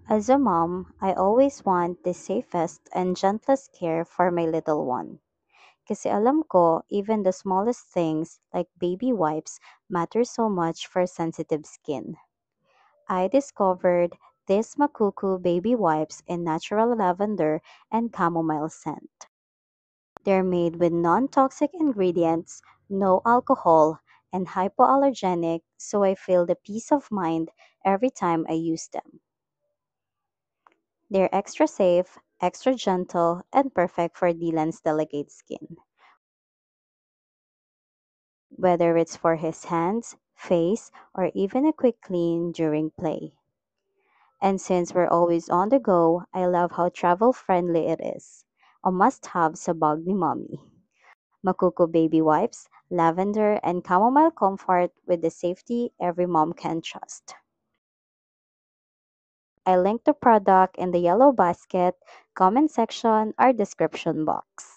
As a mom, I always want the safest and gentlest care for my little one. Kasi alam ko, even the smallest things like baby wipes matter so much for sensitive skin. I discovered these Makuku baby wipes in natural lavender and chamomile scent. They're made with non-toxic ingredients, no alcohol, and hypoallergenic, so I feel the peace of mind every time I use them. They're extra safe, extra gentle, and perfect for Dylan's delicate skin. Whether it's for his hands, face, or even a quick clean during play. And since we're always on the go, I love how travel friendly it is. A must have sa bag ni mommy. Makuko baby wipes, lavender, and chamomile comfort with the safety every mom can trust. I linked the product in the yellow basket, comment section, or description box.